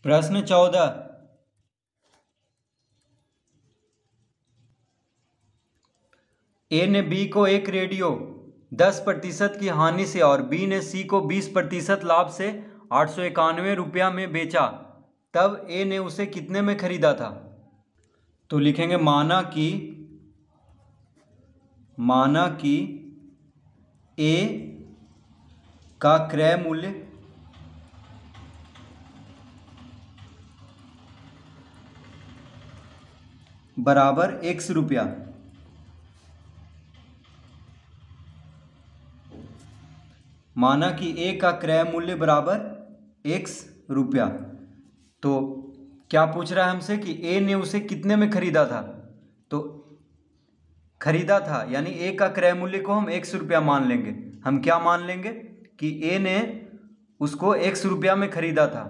प्रश्न 14। ए ने बी को एक रेडियो 10% की हानि से और बी ने सी को 20% लाभ से 891 रुपया में बेचा, तब ए ने उसे कितने में खरीदा था? तो लिखेंगे माना कि ए का क्रय मूल्य बराबर x रुपया। माना कि ए का क्रय मूल्य बराबर x रुपया। तो क्या पूछ रहा है हमसे कि ए ने उसे कितने में खरीदा था? तो खरीदा था यानी ए का क्रय मूल्य को हम x रुपया मान लेंगे। हम क्या मान लेंगे कि ए ने उसको x रुपया में खरीदा था।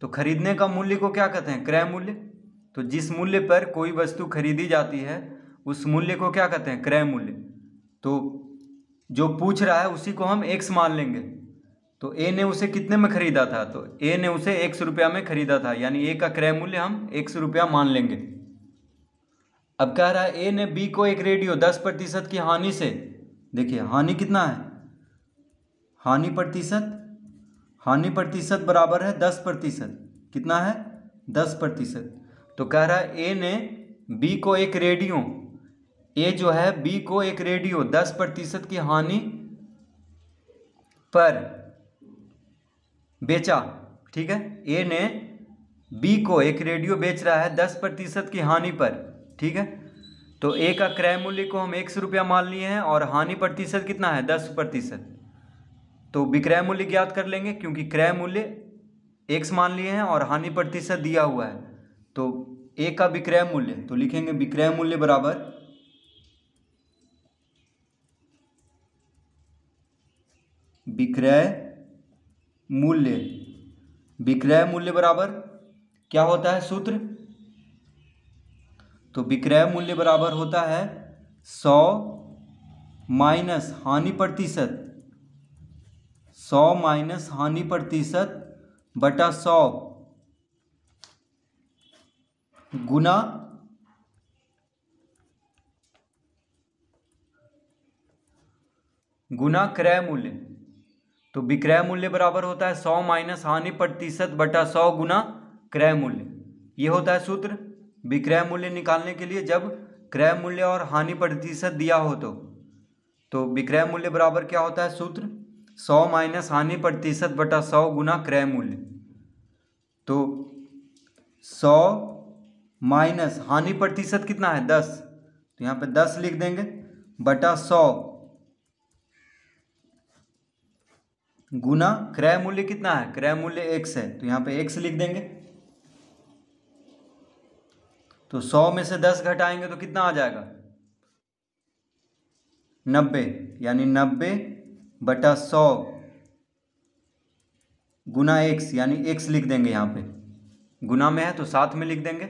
तो खरीदने का मूल्य को क्या कहते हैं? क्रय मूल्य। तो जिस मूल्य पर कोई वस्तु खरीदी जाती है उस मूल्य को क्या कहते हैं? क्रय मूल्य। तो जो पूछ रहा है उसी को हम x मान लेंगे। तो ए ने उसे कितने में खरीदा था? तो ए ने उसे x रुपया में खरीदा था यानी ए का क्रय मूल्य हम x रुपया मान लेंगे। अब कह रहा है ए ने बी को एक रेडियो 10% की हानि से, देखिए हानि कितना है? हानि प्रतिशत बराबर है 10%। कितना है? 10%। तो कह रहा है ए ने बी को एक रेडियो, ए जो है बी को एक रेडियो 10% की हानि पर बेचा। ठीक है, ए ने बी को एक रेडियो बेच रहा है 10% की हानि पर। ठीक है, तो ए का क्रय मूल्य को हम x रुपया मान लिए हैं और हानि प्रतिशत कितना है? 10%। तो विक्रय मूल्य ज्ञात कर लेंगे क्योंकि क्रय मूल्य x मान लिए हैं और हानि प्रतिशत दिया हुआ है। तो ए का विक्रय मूल्य, तो लिखेंगे विक्रय मूल्य बराबर विक्रय मूल्य बराबर क्या होता है सूत्र? तो विक्रय मूल्य बराबर होता है 100 माइनस हानि प्रतिशत, 100 माइनस हानि प्रतिशत बटा 100 गुना क्रय मूल्य। तो विक्रय मूल्य बराबर होता है 100 माइनस हानि प्रतिशत बटा 100 गुना क्रय मूल्य। ये होता है सूत्र विक्रय मूल्य निकालने के लिए जब क्रय मूल्य और हानि प्रतिशत दिया हो। तो विक्रय मूल्य बराबर क्या होता है सूत्र? 100 माइनस हानि प्रतिशत बटा 100 गुना क्रय मूल्य। तो 100 माइनस हानि प्रतिशत कितना है? 10। तो यहाँ पे 10 लिख देंगे बटा 100 गुना क्रय मूल्य कितना है? क्रय मूल्य x है, तो यहाँ पे x लिख देंगे। तो 100 में से 10 घटाएंगे तो कितना आ जाएगा? 90, यानी 90 बटा 100 गुना x, यानी x लिख देंगे। यहाँ पे गुना में है तो साथ में लिख देंगे।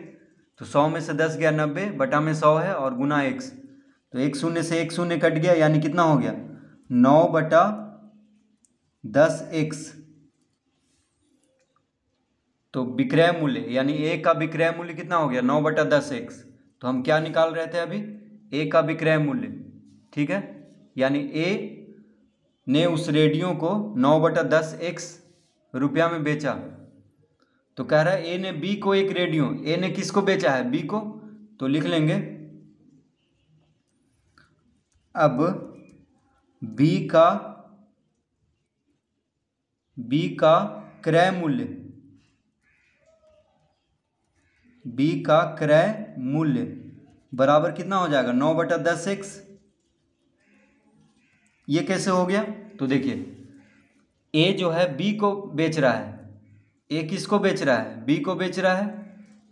तो 100 में से 10 गया 90, बटा में 100 है और गुना x। तो एक शून्य से एक शून्य कट गया यानी कितना हो गया? 9 बटा 10x। तो विक्रय मूल्य यानी ए का विक्रय मूल्य कितना हो गया? 9 बटा 10x। तो हम क्या निकाल रहे थे अभी? ए का विक्रय मूल्य। ठीक है, यानी ए ने उस रेडियो को 9 बटा 10x रुपया में बेचा। तो कह रहा है ए ने बी को एक रेडियो, ए ने किसको बेचा है? बी को। तो लिख लेंगे अब बी का क्रय मूल्य, बी का क्रय मूल्य बराबर कितना हो जाएगा? 9 बटा 10x। ये कैसे हो गया? तो देखिए ए जो है बी को बेच रहा है। ए किसको बेच रहा है? बी को बेच रहा है।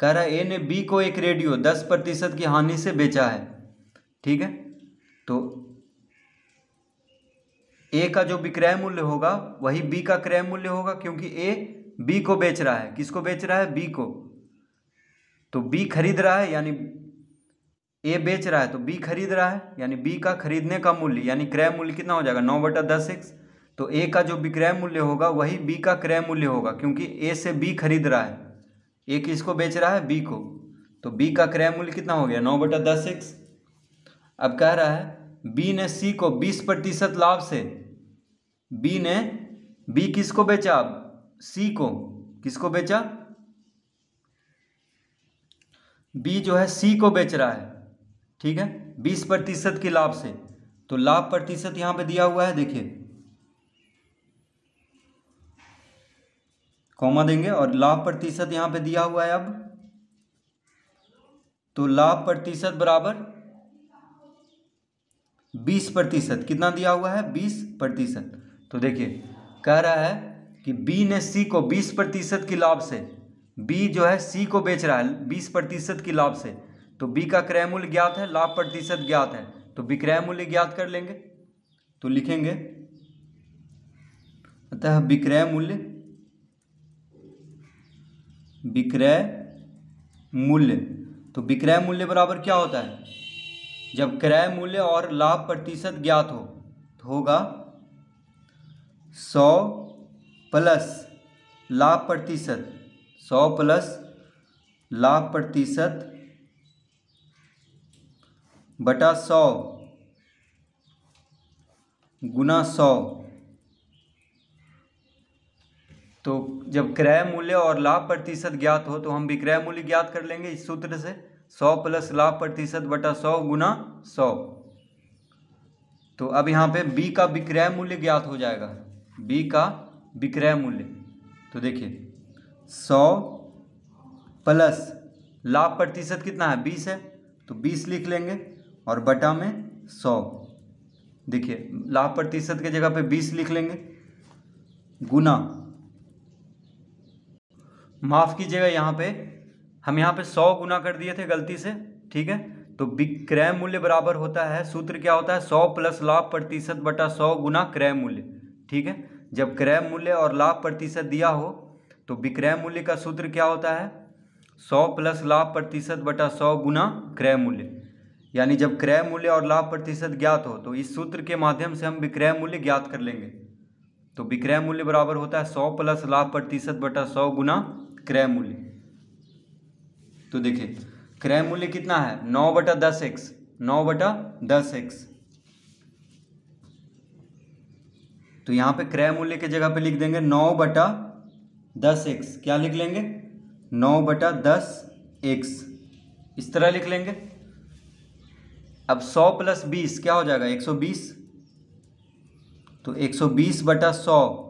कह रहा है ए ने बी को एक रेडियो 10% की हानि से बेचा है। ठीक है, तो ए का जो विक्रय मूल्य होगा वही बी का क्रय मूल्य होगा क्योंकि ए बी को बेच रहा है। किसको बेच रहा है? बी को। तो बी खरीद रहा है यानी ए बेच रहा है तो बी खरीद रहा है, यानी बी का खरीदने का मूल्य यानी क्रय मूल्य कितना हो जाएगा? 9 बटा 10x। तो ए का जो विक्रय मूल्य होगा वही बी का क्रय मूल्य होगा क्योंकि ए से बी खरीद रहा है। ए किसको बेच रहा है, बी को, तो बी का क्रय मूल्य कितना हो गया 9/10x। अब कह रहा है बी ने सी को 20% लाभ से, बी किसको बेचा, सी को, किसको बेचा, बी जो है सी को बेच रहा है, ठीक है, 20% के लाभ से। तो लाभ प्रतिशत यहां पे दिया हुआ है, देखिए कॉमा देंगे और लाभ प्रतिशत यहां पे दिया हुआ है। अब तो लाभ प्रतिशत बराबर 20%, कितना दिया हुआ है 20%। तो देखिए कह रहा है कि बी ने सी को 20% की लाभ से, बी जो है सी को बेच रहा है 20% की लाभ से, तो बी का क्रय मूल्य ज्ञात है, लाभ प्रतिशत ज्ञात है, तो विक्रय मूल्य ज्ञात कर लेंगे। तो लिखेंगे अतः विक्रय मूल्य तो विक्रय मूल्य बराबर क्या होता है, जब क्रय मूल्य और लाभ प्रतिशत ज्ञात हो तो होगा 100 प्लस लाभ प्रतिशत, 100 प्लस लाभ प्रतिशत बटा 100 गुना 100। तो जब क्रय मूल्य और लाभ प्रतिशत ज्ञात हो तो हम विक्रय मूल्य ज्ञात कर लेंगे इस सूत्र से, 100 प्लस लाभ प्रतिशत बटा 100 गुना 100। तो अब यहाँ पे बी का विक्रय मूल्य ज्ञात हो जाएगा, बी का विक्रय मूल्य। तो देखिए 100 प्लस लाभ प्रतिशत कितना है 20 है, तो 20 लिख लेंगे और बटा में 100। देखिए लाभ प्रतिशत के जगह पे 20 लिख लेंगे, गुना, माफ़ कीजिएगा यहाँ पे हम यहाँ पे 100 गुना कर दिए थे गलती से, ठीक है। तो विक्रय मूल्य बराबर होता है, सूत्र क्या होता है 100 प्लस लाभ प्रतिशत बटा 100 गुना क्रय मूल्य, ठीक है। जब क्रय मूल्य और लाभ प्रतिशत दिया हो तो विक्रय मूल्य का सूत्र क्या होता है 100 प्लस लाभ प्रतिशत बटा 100 गुना क्रय मूल्य। यानी जब क्रय मूल्य और लाभ प्रतिशत ज्ञात हो तो इस सूत्र के माध्यम से हम विक्रय मूल्य ज्ञात कर लेंगे। तो विक्रय मूल्य बराबर होता है 100 प्लस लाभ प्रतिशत बटा 100 गुना क्रय मूल्य। तो देखिए क्रय मूल्य कितना है 9/10x, 9/10x। तो यहाँ पे क्रय मूल्य के जगह पे लिख देंगे 9/10x, क्या लिख लेंगे 9/10x, इस तरह लिख लेंगे। अब 100 प्लस 20 क्या हो जाएगा 120, तो 120/100,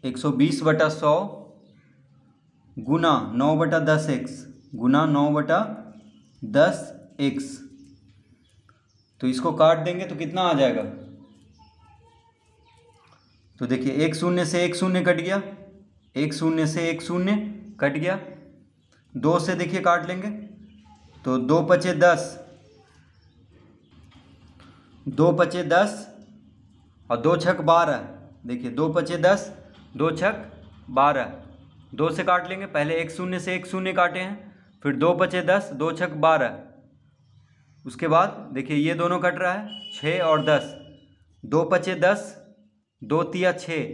120/100 गुना 9/10x, गुना 9/10x। तो इसको काट देंगे तो कितना आ जाएगा, तो देखिए 1 शून्य से 1 शून्य कट गया, 1 शून्य से 1 शून्य कट गया, 2 से देखिए काट लेंगे तो 2 पचे 10, 2 पचे 10 और 2 छक 12। देखिए 2 पचे 10, 2 छक 12, 2 से काट लेंगे, पहले 1 शून्य से 1 शून्य काटे हैं, फिर 2 पचे 10, 2 छक 12, उसके बाद देखिए ये दोनों कट रहा है 6 और 10, 2 पचे 10, 2 तिया 6,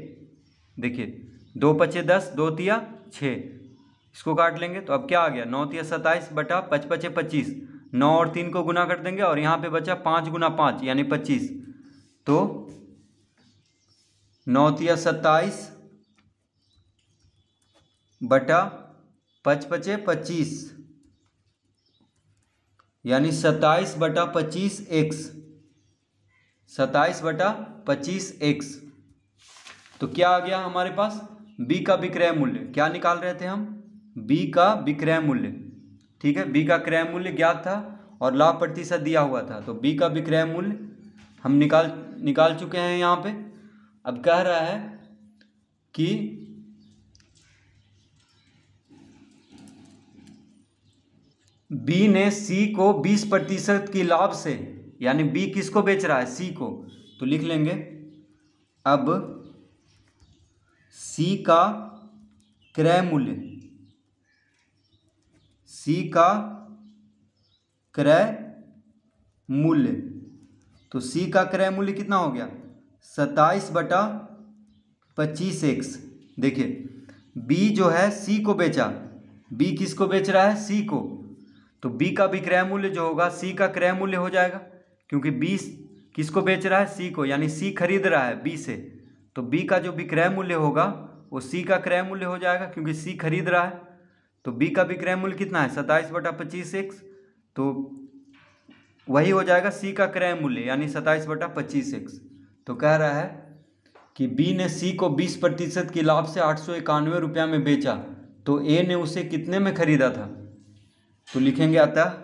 देखिए 2 पचे 10, 2 तिया 6, इसको काट लेंगे तो अब क्या आ गया 9 तिया 27 बटा 5 पचे 25, 9 और 3 को गुना कर देंगे और यहाँ पे बचा 5 गुना 5 यानी 25, तो 9 तिया 27 बटा 5 पचे 25 यानी 27/25x, 27/25x। तो क्या आ गया हमारे पास b का विक्रय मूल्य, क्या निकाल रहे थे हम b का विक्रय मूल्य, ठीक है। b का क्रय मूल्य ज्ञात था और लाभ प्रतिशत दिया हुआ था, तो b का विक्रय मूल्य हम निकाल चुके हैं यहाँ पे। अब कह रहा है कि B ने C को 20% की लाभ से, यानी B किसको बेच रहा है C को, तो लिख लेंगे अब C का क्रय मूल्य, C का क्रय मूल्य, तो C का क्रय मूल्य कितना हो गया 27/25x। देखिए B जो है C को बेचा बी किसको बेच रहा है? सी को। तो बी का विक्रय मूल्य जो होगा सी का क्रय मूल्य हो जाएगा, क्योंकि बी किसको बेच रहा है? सी को, यानी सी खरीद रहा है बी से। तो बी का जो विक्रय मूल्य होगा वो सी का क्रय मूल्य हो जाएगा, क्योंकि सी खरीद रहा है। तो बी का विक्रय मूल्य कितना है? 27/25x। तो वही हो जाएगा सी का क्रय मूल्य, यानी 27/25x। तो कह रहा है कि बी ने सी को 20% की लाभ से 891 रुपया में बेचा, तो ए ने उसे कितने में खरीदा था? तो लिखेंगे अतः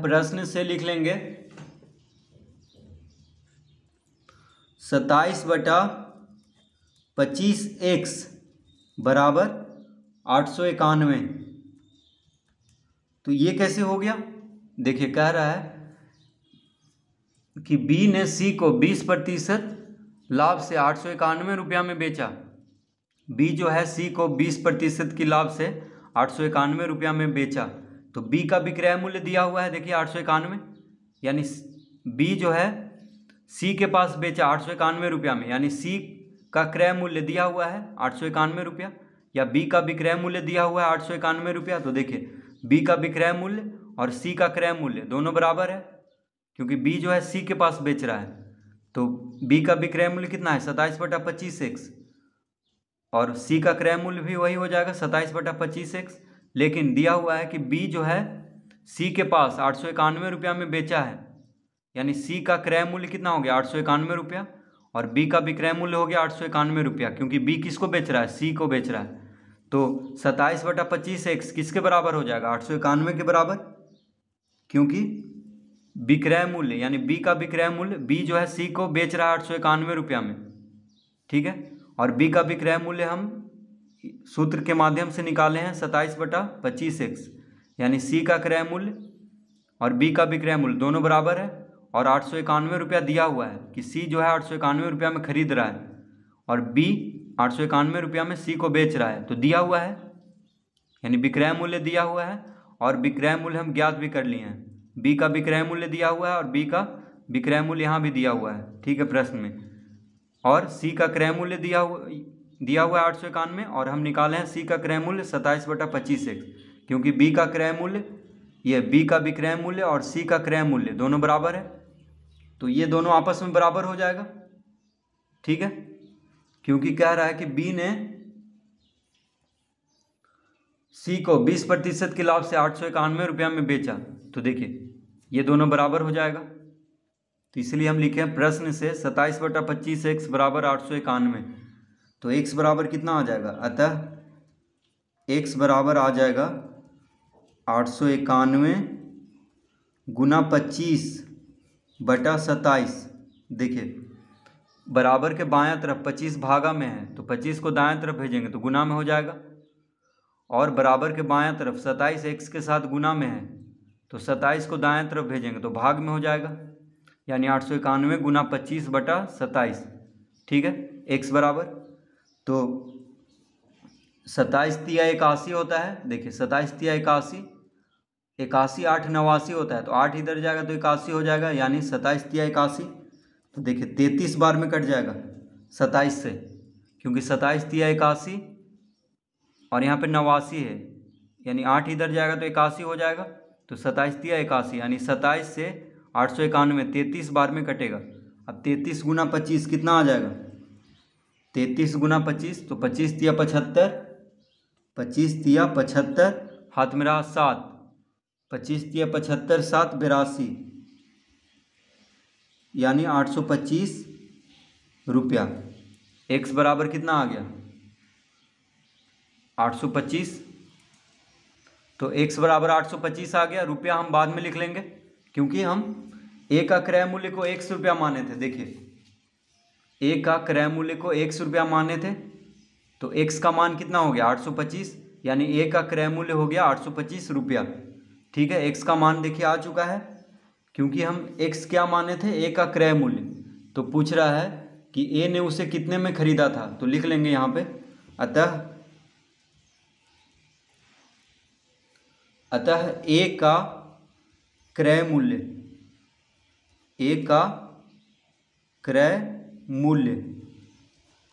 प्रश्न से लिख लेंगे 27/25x बराबर 891। तो ये कैसे हो गया? देखिए, कह रहा है कि बी ने सी को 20% लाभ से 891 रुपया में बेचा। बी जो है सी को 20% की लाभ से 891 रुपया में बेचा। तो बी का विक्रय मूल्य दिया हुआ है, देखिए 891, यानी बी जो है सी के पास बेचा 891 रुपया में, यानी सी का क्रय मूल्य दिया हुआ है 891 रुपया, या बी का विक्रय मूल्य दिया हुआ है 891 रुपया। तो देखिए बी का विक्रय मूल्य और सी का क्रय मूल्य दोनों बराबर है, क्योंकि बी जो है सी के पास बेच रहा है। तो बी का विक्रय मूल्य कितना है? 27/25x, और सी का क्रय मूल्य भी वही हो जाएगा 27/25x। लेकिन दिया हुआ है कि बी जो है सी के पास 891 रुपया में बेचा है, यानी सी का क्रय मूल्य कितना हो गया? 891 रुपया, और बी का विक्रय मूल्य हो गया 891 रुपया, क्योंकि बी किसको बेच रहा है? सी को बेच रहा है। तो 27/25x किसके बराबर हो जाएगा? 891 के बराबर, क्योंकि विक्रय मूल्य यानी बी का विक्रय मूल्य, बी जो है सी को बेच रहा है 891 रुपया में, ठीक है। और बी का विक्रय मूल्य हम सूत्र के माध्यम से निकाले हैं 27/25x, यानी सी का क्रय मूल्य और बी का विक्रय मूल्य दोनों बराबर है। और 891 रुपया दिया हुआ है कि सी जो है 891 रुपया में खरीद रहा है, और बी 891 रुपया में सी को बेच रहा है। तो दिया हुआ है, यानी विक्रय मूल्य दिया हुआ है, और विक्रय मूल्य हम ज्ञात भी कर लिए हैं। बी का विक्रय मूल्य दिया हुआ है और बी का विक्रय मूल्य यहाँ भी दिया हुआ है, ठीक है, प्रश्न में। और सी का क्रय मूल्य दिया हुआ है 891, और हम निकाले हैं सी का क्रय मूल्य 27/25x, क्योंकि बी का क्रय मूल्य, ये बी का विक्रय मूल्य और सी का क्रय मूल्य दोनों बराबर है। तो ये दोनों आपस में बराबर हो जाएगा, ठीक है, क्योंकि कह रहा है कि बी ने सी को 20% के लाभ से 891 रुपया में बेचा। तो देखिए ये दोनों बराबर हो जाएगा। तो इसलिए हम लिखे प्रश्न से 27/25x बराबर 891। तो x बराबर कितना आ जाएगा? अतः x बराबर आ जाएगा 891 गुना 25/27। देखिए बराबर के बायां तरफ 25 भागा में है, तो 25 को दाएं तरफ भेजेंगे तो गुना में हो जाएगा, और बराबर के बायां तरफ 27 x के साथ गुना में है, तो 27 को दाएं तरफ भेजेंगे तो भाग में हो जाएगा, यानी 891 गुना 25/27, ठीक है। x बराबर, तो 27 तिया 81 होता है। देखिए 27 तिया 81, 81 8 89 होता है, तो 8 इधर जाएगा तो 81 हो जाएगा, यानी 27 तिया 81। तो देखिए 33 बार में कट जाएगा 27 से, क्योंकि 27 तिया 81 और यहाँ पे 89 है, यानी 8 इधर जाएगा तो 81 हो जाएगा। तो 27 तिया 81, यानी 27 से 891 33 बार में कटेगा। अब 33 गुना 25 कितना आ जाएगा? 33 गुना 25, तो 25 तिया 75, 25 तिया 75, हाथ में रहा 7, 25 तिया 75, 7 82, यानी 825 रुपया। x बराबर कितना आ गया? 825। तो x बराबर 825 आ गया। रुपया हम बाद में लिख लेंगे, क्योंकि हम a का क्रय मूल्य को 100 रुपया माने थे। देखिए a का क्रय मूल्य को 100 रुपया माने थे, तो x का मान कितना हो गया? 825, यानी a का क्रय मूल्य हो गया 825 रुपया, ठीक है। x का मान देखिए आ चुका है, क्योंकि हम x क्या माने थे? a का क्रय मूल्य। तो पूछ रहा है कि a ने उसे कितने में खरीदा था, तो लिख लेंगे यहाँ पे अतः a का क्रय मूल्य, ए का क्रय मूल्य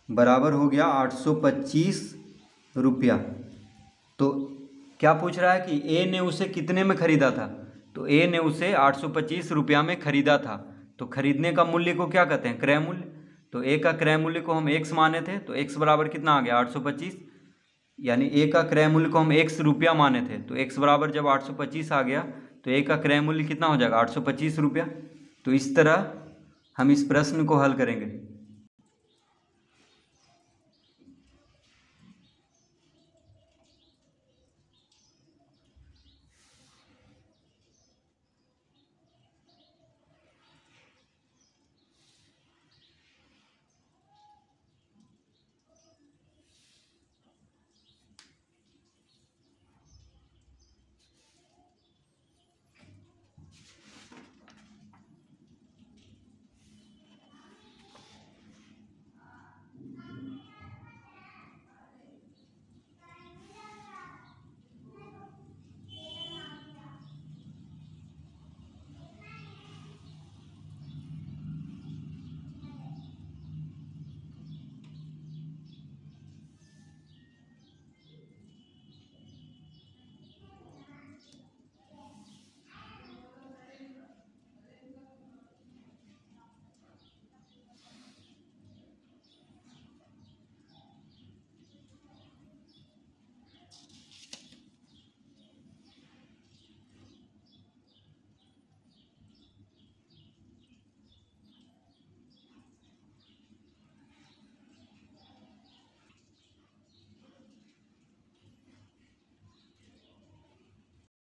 बराबर हो गया 825 रुपया। तो क्या पूछ रहा है कि ए ने उसे कितने में खरीदा था, तो ए ने उसे 825 रुपया में खरीदा था। तो खरीदने का मूल्य को क्या कहते हैं, क्रय मूल्य। तो ए का क्रय मूल्य को हम x माने थे, तो x बराबर कितना आ गया 825, यानी ए का क्रय मूल्य को हम x रुपया माने थे, तो x बराबर जब 825 आ गया तो ए का क्रय मूल्य कितना हो जाएगा 825 रुपया। तो इस तरह हम इस प्रश्न को हल करेंगे।